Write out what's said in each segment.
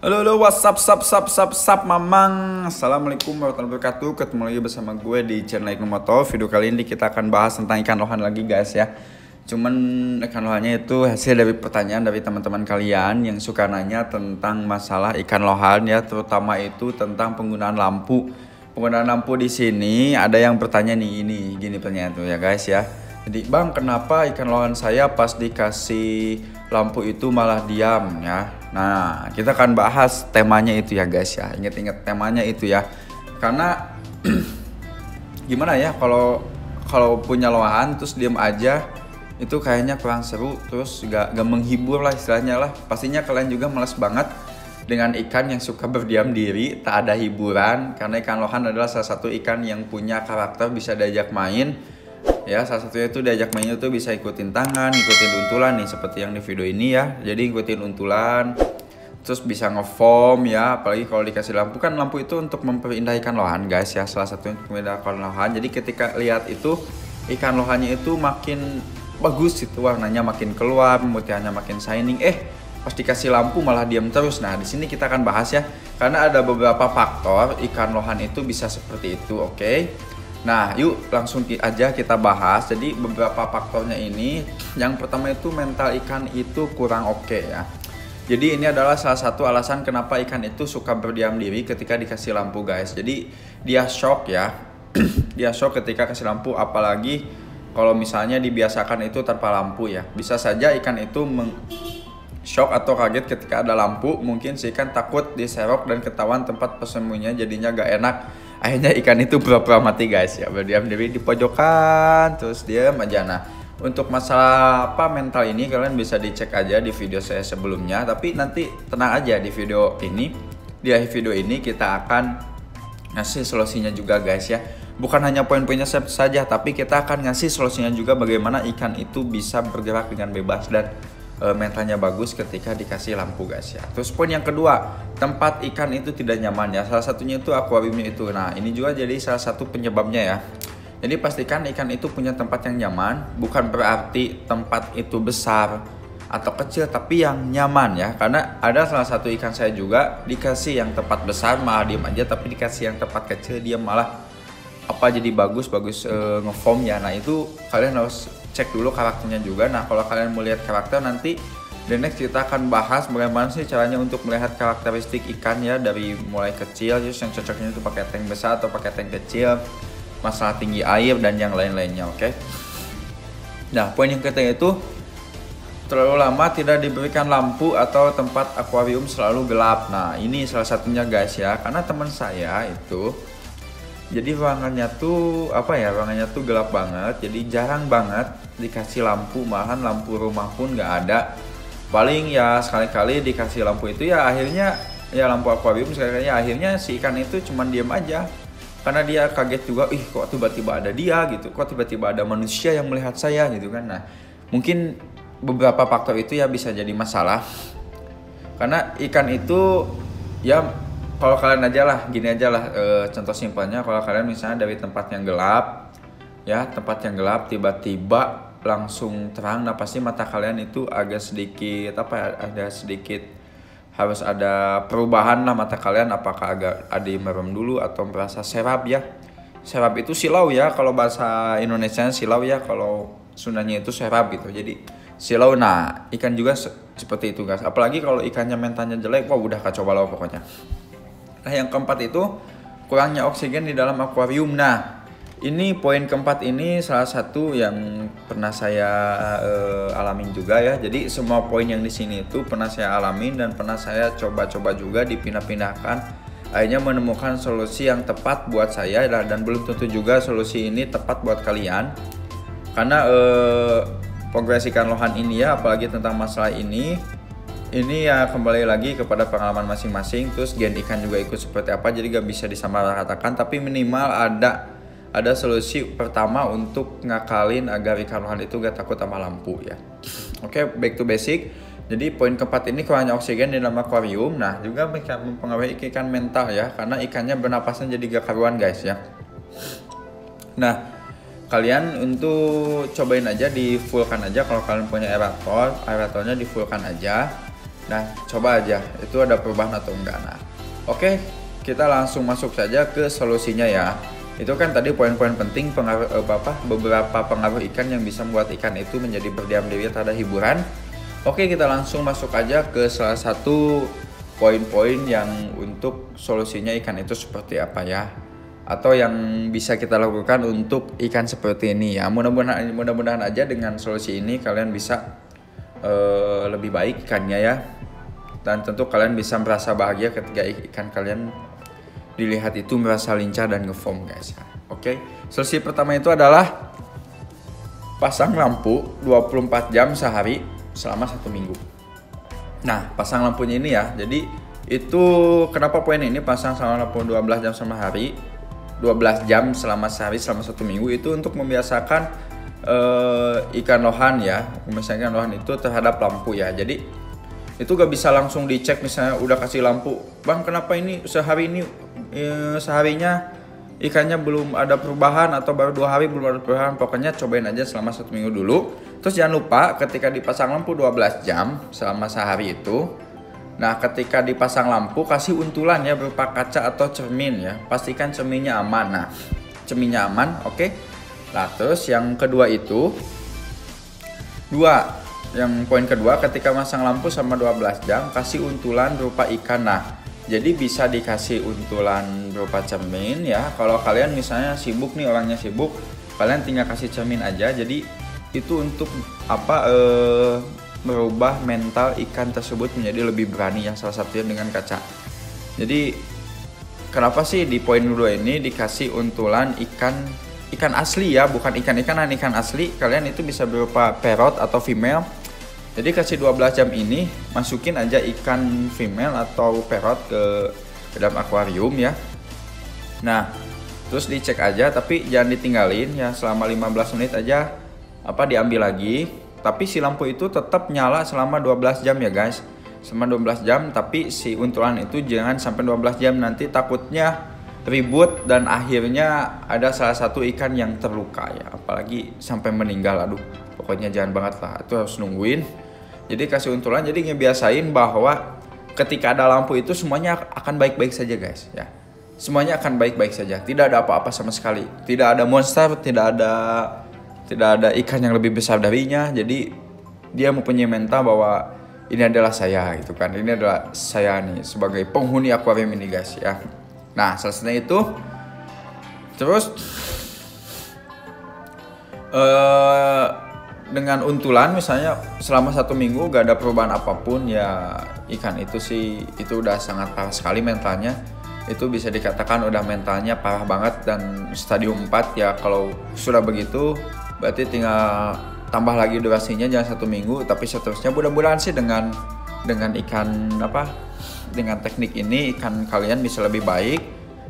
Halo, what's up, mamang. Assalamualaikum warahmatullahi wabarakatuh. Ketemu lagi bersama gue di channel Ikan Moto. Video kali ini kita akan bahas tentang ikan lohan lagi, guys ya. Cuman ikan lohannya itu hasil dari pertanyaan dari teman-teman kalian yang suka nanya tentang masalah ikan lohan ya, terutama itu tentang penggunaan lampu. Penggunaan lampu di sini ada yang bertanya nih, gini pertanyaan tuh ya, guys ya. Jadi, Bang, kenapa ikan lohan saya pas dikasih lampu itu malah diam ya? Nah, kita akan bahas temanya itu ya, guys ya. Ingat-ingat temanya itu ya. Karena gimana ya, kalau punya lohan terus diam aja itu kayaknya kurang seru, terus gak menghibur lah istilahnya lah. Pastinya kalian juga males banget dengan ikan yang suka berdiam diri, tak ada hiburan. Karena ikan lohan adalah salah satu ikan yang punya karakter, bisa diajak main. Ya, salah satunya itu diajak main itu bisa ikutin tangan, ikutin untulan nih seperti yang di video ini ya. Jadi ikutin untulan, terus bisa ngefoam ya. Apalagi kalau dikasih lampu, kan lampu itu untuk memperindah ikan lohan, guys ya. Salah satunya untuk memperindah ikan lohan. Jadi ketika lihat itu ikan lohannya itu makin bagus itu, warnanya makin keluar, pemutihannya makin shining. Pas dikasih lampu malah diam terus. Nah, di sini kita akan bahas ya. Karena ada beberapa faktor ikan lohan itu bisa seperti itu, oke? Nah, yuk langsung aja kita bahas. Jadi beberapa faktornya ini, yang pertama itu mental ikan itu kurang oke ya. Jadi ini adalah salah satu alasan kenapa ikan itu suka berdiam diri ketika dikasih lampu, guys. Jadi dia shock ya. Dia shock ketika kasih lampu, apalagi kalau misalnya dibiasakan itu tanpa lampu ya. Bisa saja ikan itu shock atau kaget ketika ada lampu. Mungkin si ikan takut diserok dan ketahuan tempat persembunyiannya, jadinya gak enak. Akhirnya ikan itu pura-pura mati, guys ya, berdiam diri di pojokan terus diam aja. Nah, untuk masalah mental ini kalian bisa dicek aja di video saya sebelumnya. Tapi nanti tenang aja, di video ini, di akhir video ini kita akan ngasih solusinya juga, guys ya. Bukan hanya poin-poinnya saja, tapi kita akan ngasih solusinya juga bagaimana ikan itu bisa bergerak dengan bebas dan mentalnya bagus ketika dikasih lampu, guys ya. Terus poin yang kedua, tempat ikan itu tidak nyaman ya. Salah satunya itu akuariumnya itu. Nah, ini juga jadi salah satu penyebabnya ya. Jadi pastikan ikan itu punya tempat yang nyaman. Bukan berarti tempat itu besar atau kecil, tapi yang nyaman ya. Karena ada salah satu ikan saya juga dikasih yang tempat besar malah diem aja, tapi dikasih yang tempat kecil dia malah jadi bagus ngefoam ya. Nah, itu kalian harus cek dulu karakternya juga. Nah, kalau kalian mau lihat karakter, nanti the next kita akan bahas bagaimana sih caranya untuk melihat karakteristik ikan ya, dari mulai kecil, terus yang cocoknya itu pakai tank besar atau pakai tank kecil, masalah tinggi air dan yang lain-lainnya, oke? Nah, poin yang ketiga itu terlalu lama tidak diberikan lampu atau tempat akuarium selalu gelap. Nah, ini salah satunya, guys ya, karena teman saya itu jadi ruangannya tuh ruangannya tuh gelap banget, jadi jarang banget dikasih lampu, malahan lampu rumah pun nggak ada. Paling ya sekali-kali dikasih lampu itu ya akhirnya ya lampu akuarium, sekali-kali akhirnya si ikan itu cuman diam aja. Karena dia kaget juga, kok tiba-tiba ada dia gitu, kok tiba-tiba ada manusia yang melihat saya gitu kan. Nah, mungkin beberapa faktor itu ya bisa jadi masalah. Karena ikan itu ya, kalau kalian aja lah, gini aja lah, contoh simpelnya, kalau kalian misalnya dari tempat yang gelap ya, tempat yang gelap tiba-tiba langsung terang, nah pasti mata kalian itu agak sedikit harus ada perubahan lah mata kalian, apakah agak ada yang merem dulu atau merasa serap ya. Serap itu silau ya, kalau bahasa Indonesianya silau ya, kalau Sundanya itu serap gitu, jadi silau. Nah, ikan juga seperti itu, guys. Apalagi kalau ikannya mentalnya jelek, wah udah kacau balau pokoknya. Nah, yang keempat itu kurangnya oksigen di dalam akuarium. Nah, ini poin keempat ini salah satu yang pernah saya alamin juga ya. Jadi semua poin yang di sini itu pernah saya alamin dan pernah saya coba-coba juga dipindah-pindahkan. Akhirnya menemukan solusi yang tepat buat saya, dan belum tentu juga solusi ini tepat buat kalian. Karena progres ikan lohan ini ya, apalagi tentang masalah ini ya kembali lagi kepada pengalaman masing-masing. Terus gen ikan juga ikut seperti apa, jadi gak bisa disamaratakan. Tapi minimal ada solusi pertama untuk ngakalin agar ikan lohan itu gak takut sama lampu ya. Oke, back to basic. Jadi poin keempat ini kurangnya oksigen di dalam akuarium. Nah, juga mempengaruhi ikan mental ya, karena ikannya bernapasnya jadi gak karuan, guys ya. Nah, kalian untuk cobain aja, di fullkan aja. Kalau kalian punya aeratornya di fullkan aja. Nah, coba aja itu ada perubahan atau enggak. Nah, oke, kita langsung masuk saja ke solusinya ya. Itu kan tadi poin-poin penting beberapa pengaruh ikan yang bisa membuat ikan itu menjadi berdiam diri terhadap hiburan. Oke, kita langsung masuk aja ke salah satu poin-poin yang untuk solusinya ikan itu seperti apa ya, atau yang bisa kita lakukan untuk ikan seperti ini ya. Mudah-mudahan aja dengan solusi ini kalian bisa lebih baik ikannya ya, dan tentu kalian bisa merasa bahagia ketika ikan kalian dilihat itu merasa lincah dan ngefoam guys ya. Oke, solusi pertama itu adalah pasang lampu 24 jam sehari selama 1 minggu. Nah, pasang lampunya ini ya, jadi itu kenapa poin ini pasang selama lampu 12 jam selama hari, 12 jam selama sehari selama 1 minggu itu untuk membiasakan ikan lohan ya, misalnya ikan lohan itu terhadap lampu ya. Jadi itu gak bisa langsung dicek, misalnya udah kasih lampu, bang kenapa ini seharinya ikannya belum ada perubahan, atau baru 2 hari belum ada perubahan. Pokoknya cobain aja selama 1 minggu dulu. Terus jangan lupa ketika dipasang lampu 12 jam selama sehari itu, nah ketika dipasang lampu kasih untulan ya berupa kaca atau cermin ya, pastikan cerminnya aman. Nah, cerminnya aman, oke. Nah, terus yang kedua itu poin kedua, ketika masang lampu selama 12 jam kasih untulan berupa ikan. Nah, jadi bisa dikasih untulan berupa cermin ya. Kalau kalian misalnya sibuk nih, orangnya sibuk, kalian tinggal kasih cermin aja. Jadi itu untuk merubah mental ikan tersebut menjadi lebih berani, yang salah satunya dengan kaca. Jadi kenapa sih di poin kedua ini dikasih untulan ikan asli ya, bukan ikan-ikanan, ikan asli. Kalian itu bisa berupa parrot atau female. Jadi kasih 12 jam ini masukin aja ikan female atau parrot ke dalam akuarium ya. Nah, terus dicek aja, tapi jangan ditinggalin ya, selama 15 menit aja diambil lagi. Tapi si lampu itu tetap nyala selama 12 jam ya guys. Selama 12 jam, tapi si untulan itu jangan sampai 12 jam, nanti takutnya ribut dan akhirnya ada salah satu ikan yang terluka ya, apalagi sampai meninggal. Aduh, pokoknya jangan banget lah, itu harus nungguin. Jadi kasih untulan, jadi ngebiasain bahwa ketika ada lampu itu semuanya akan baik-baik saja guys ya. Semuanya akan baik-baik saja, tidak ada apa-apa sama sekali. Tidak ada monster, tidak ada ikan yang lebih besar darinya. Jadi dia mempunyai mental bahwa ini adalah saya gitu kan. Ini adalah saya nih sebagai penghuni akuarium ini guys ya. Nah, selesai itu terus dengan untulan misalnya selama 1 minggu gak ada perubahan apapun ya, ikan itu sih itu udah sangat parah sekali mentalnya. Itu bisa dikatakan udah mentalnya parah banget dan stadium 4 ya. Kalau sudah begitu berarti tinggal tambah lagi durasinya, jangan 1 minggu tapi seterusnya. Mudah-mudahan sih dengan ikan dengan teknik ini ikan kalian bisa lebih baik.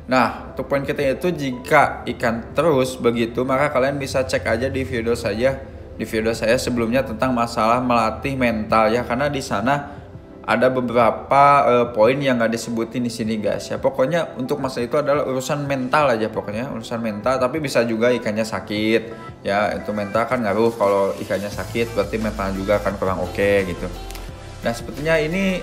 Nah, untuk poin kita itu, jika ikan terus begitu maka kalian bisa cek aja di video saya sebelumnya tentang masalah melatih mental ya, karena di sana ada beberapa poin yang gak disebutin di sini guys ya. Pokoknya untuk masalah itu adalah urusan mental aja, pokoknya urusan mental. Tapi bisa juga ikannya sakit ya, itu mental kan ngaruh. Kalau ikannya sakit berarti mental juga akan kurang oke gitu. Nah, sepertinya ini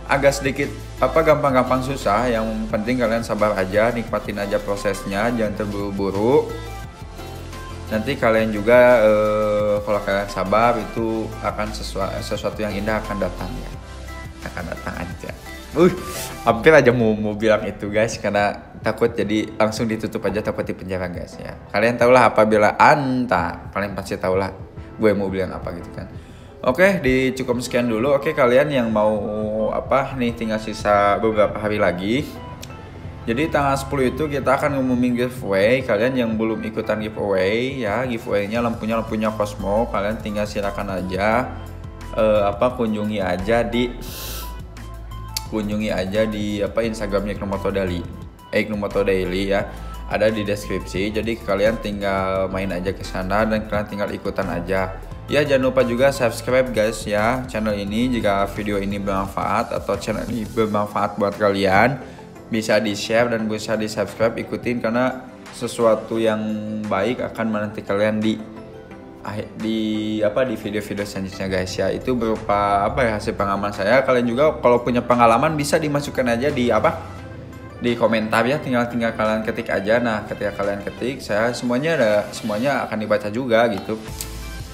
agak sedikit gampang-gampang susah. Yang penting kalian sabar aja, nikmatin aja prosesnya, jangan terburu-buru. Nanti kalian juga kalau kalian sabar itu akan sesuatu yang indah akan datang ya, akan datang aja. Hampir aja mau bilang itu guys, karena takut jadi langsung ditutup aja, takut di penjara guys ya. Kalian tahulah apabila kalian pasti tahulah gue mau bilang apa gitu kan. Oke, cukup sekian dulu. Oke, kalian yang mau tinggal sisa beberapa hari lagi. Jadi tanggal 10 itu kita akan ngumumin giveaway. Kalian yang belum ikutan giveaway ya, giveaway-nya lampunya Cosmo. Kalian tinggal silakan aja kunjungi aja di Instagramnya Iknomoto Daily ya. Ada di deskripsi. Jadi kalian tinggal main aja ke sana dan kalian tinggal ikutan aja. Ya, jangan lupa juga subscribe guys ya channel ini jika video ini bermanfaat atau channel ini bermanfaat buat kalian. Bisa di-share dan bisa di-subscribe, ikutin, karena sesuatu yang baik akan menanti kalian di di video-video selanjutnya guys ya. Itu berupa hasil pengalaman saya. Kalian juga kalau punya pengalaman bisa dimasukkan aja di komentar ya, tinggal kalian ketik aja. Nah ketika kalian ketik, saya semuanya akan dibaca juga gitu.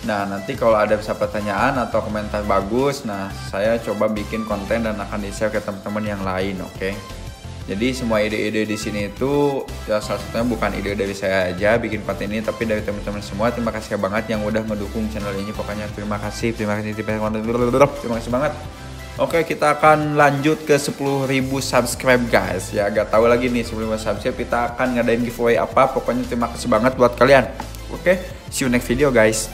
Nah nanti kalau ada pertanyaan atau komentar bagus, nah saya coba bikin konten dan akan di-share ke teman-teman yang lain, oke? Jadi semua ide-ide di sini itu ya salah satunya bukan ide dari saya aja bikin konten ini, tapi dari teman-teman semua. Terima kasih banget yang udah mendukung channel ini. Pokoknya terima kasih banget. Oke, kita akan lanjut ke 10.000 subscribe guys. Ya gak tahu lagi nih 10.000 subscribe kita akan ngadain giveaway apa. Pokoknya terima kasih banget buat kalian. Oke, see you next video guys.